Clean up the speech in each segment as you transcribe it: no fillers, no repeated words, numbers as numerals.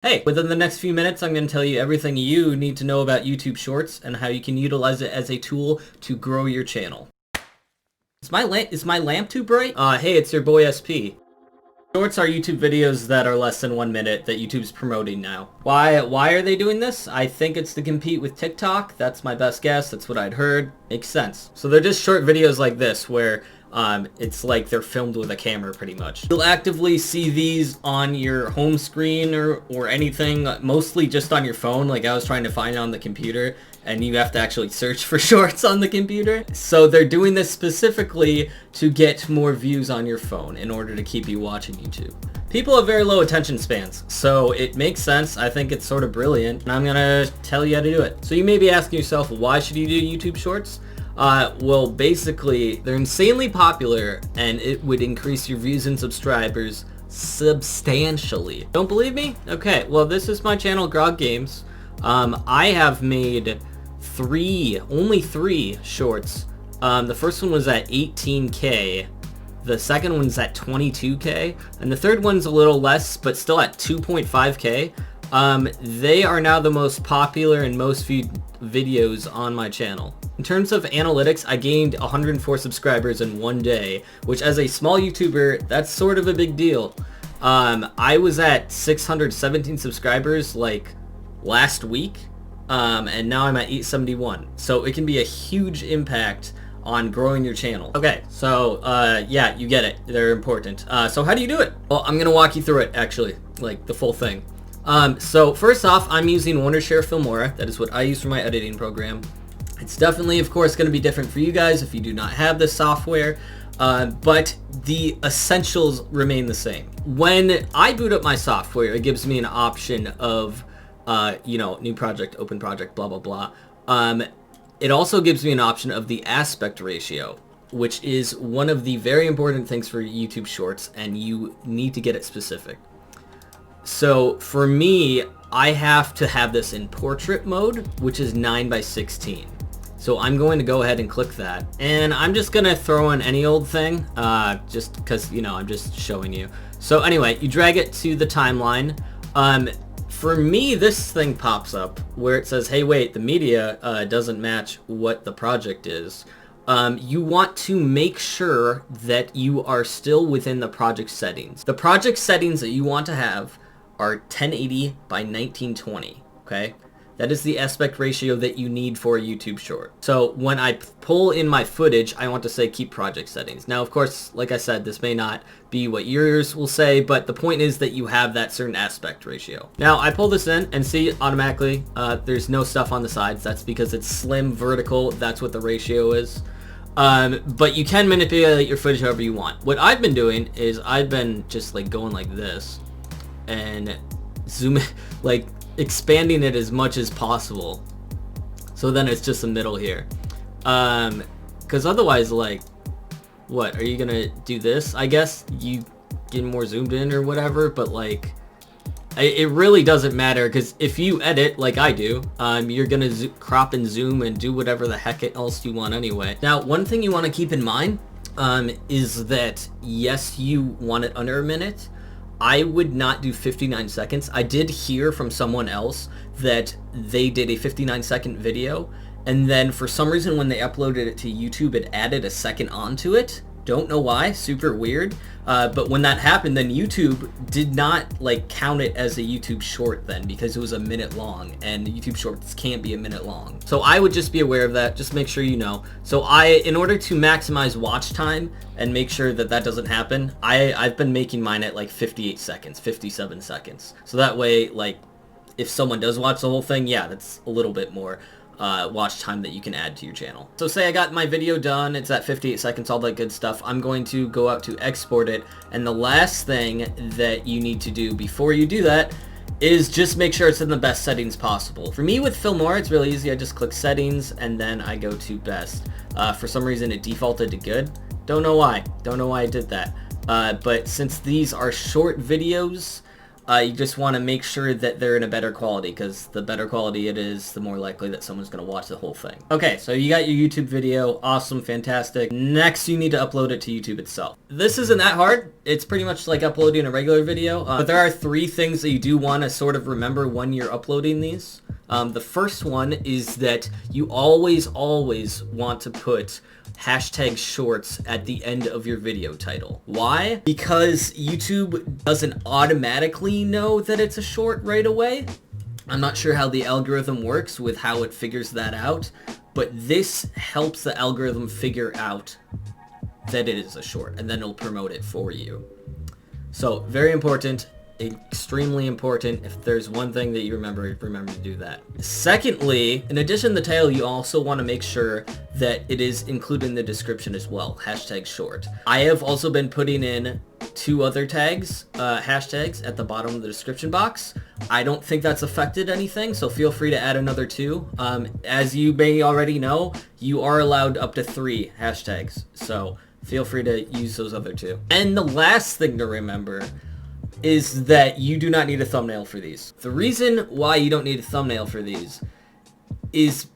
Hey, within the next few minutes, I'm going to tell you everything you need to know about YouTube Shorts and how you can utilize it as a tool to grow your channel. Is my lamp too bright? Hey, it's your boy SP. Shorts are YouTube videos that are less than 1 minute that YouTube's promoting now. Why are they doing this? I think it's to compete with TikTok. That's my best guess. That's what I'd heard. Makes sense. So they're just short videos like this where it's like they're filmed with a camera pretty much. You'll actively see these on your home screen or anything, mostly just on your phone. Like I was trying to find it on the computer and you have to actually search for shorts on the computer. So they're doing this specifically to get more views on your phone in order to keep you watching YouTube. People have very low attention spans, so it makes sense. I think it's sort of brilliant, and I'm gonna tell you how to do it. So you may be asking yourself, why should you do YouTube Shorts? Well, basically, they're insanely popular, and it would increase your views and subscribers substantially. Don't believe me? Okay, well, this is my channel, Grog Games. I have made only three shorts. The first one was at 18K. The second one's at 22K, and the third one's a little less, but still at 2.5K. They are now the most popular and most viewed videos on my channel. In terms of analytics, I gained 104 subscribers in 1 day, which as a small YouTuber, that's sort of a big deal. I was at 617 subscribers like last week, and now I'm at 871. So it can be a huge impact on growing your channel. Okay, so yeah, you get it. They're important. So how do you do it? Well, I'm gonna walk you through it actually, like the full thing. So first off, I'm using wondershare filmora. That is what I use for my editing program. It's definitely, of course, going to be different for you guys if you do not have this software, but the essentials remain the same. When I boot up my software, it gives me an option of, new project, open project, blah, blah, blah. It also gives me an option of the aspect ratio, which is one of the very important things for YouTube Shorts, and you need to get it specific. So for me, I have to have this in portrait mode, which is 9:16. So I'm going to go ahead and click that, and I'm just gonna throw in any old thing, just because, I'm just showing you. So anyway, you drag it to the timeline. For me, this thing pops up where it says, hey, wait, the media doesn't match what the project is. You want to make sure that you are still within the project settings. The project settings that you want to have are 1080 by 1920, okay? That is the aspect ratio that you need for a YouTube short. So when I pull in my footage, I want to say keep project settings. Now, of course, like I said, this may not be what yours will say, but the point is that you have that certain aspect ratio. Now, I pull this in and see automatically there's no stuff on the sides. That's because it's slim vertical. That's what the ratio is. But you can manipulate your footage however you want. What I've been doing is I've been just like going like this and zooming, like expanding it as much as possible, so then it's just the middle here, because otherwise, like, what are you gonna do? This, I guess you get more zoomed in or whatever, but like it really doesn't matter, because if you edit like I do, you're gonna crop and zoom and do whatever the heck else you want anyway. Now, one thing you want to keep in mind is that yes, you want it under a minute. I would not do 59 seconds. I did hear from someone else that they did a 59-second video, and then for some reason when they uploaded it to YouTube, it added a second onto it. Don't know why, super weird. But when that happened, then YouTube did not like count it as a YouTube short then, because it was a minute long, and YouTube shorts can't be a minute long. So I would just be aware of that, just make sure you know. So in order to maximize watch time and make sure that that doesn't happen, I've been making mine at like 58 seconds, 57 seconds. So that way, like, if someone does watch the whole thing, yeah, that's a little bit more watch time that you can add to your channel. So say I got my video done, it's at 58 seconds, all that good stuff. I'm going to go out to export it, and the last thing that you need to do before you do that is just make sure it's in the best settings possible. For me with Filmora, it's really easy. I just click settings and then I go to best. For some reason it defaulted to good. Don't know why I did that. But since these are short videos, You just want to make sure that they're in a better quality, because the better quality it is, the more likely that someone's going to watch the whole thing. Okay, so you got your YouTube video. Awesome, fantastic. Next, you need to upload it to YouTube itself. This isn't that hard. It's pretty much like uploading a regular video, but there are 3 things that you do want to sort of remember when you're uploading these. The first one is that you always want to put hashtag shorts at the end of your video title. Why? Because YouTube doesn't automatically know that it's a short right away. I'm not sure how the algorithm works with how it figures that out, but this helps the algorithm figure out that it is a short, and then it'll promote it for you. So, very important. Extremely important. If there's one thing that you remember to do that. Secondly, in addition to the title, you also want to make sure that it is included in the description as well. Hashtag short. I have also been putting in 2 other tags, hashtags at the bottom of the description box. I don't think that's affected anything, so feel free to add another 2. As you may already know, you are allowed up to 3 hashtags, so feel free to use those other 2. And the last thing to remember is that you do not need a thumbnail for these. The reason why you don't need a thumbnail for these is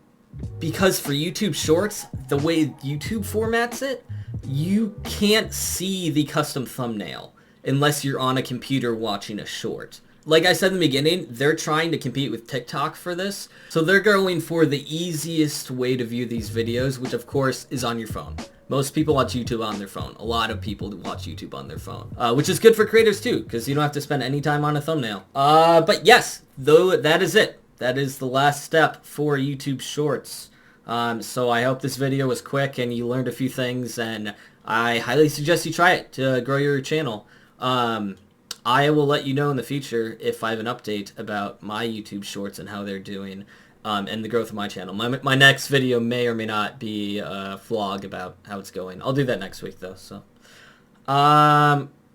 because for YouTube Shorts, the way YouTube formats it, you can't see the custom thumbnail unless you're on a computer watching a short. Like I said in the beginning, they're trying to compete with TikTok for this, so they're going for the easiest way to view these videos, which of course is on your phone. Most people watch YouTube on their phone. A lot of people watch YouTube on their phone, which is good for creators too, because you don't have to spend any time on a thumbnail. But yes, though, that is it. That is the last step for YouTube Shorts. So I hope this video was quick and you learned a few things, and I highly suggest you try it to grow your channel. I will let you know in the future if I have an update about my YouTube Shorts and how they're doing. And the growth of my channel. My next video may or may not be a vlog about how it's going. I'll do that next week though, so.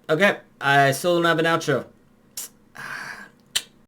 Okay, I still don't have an outro.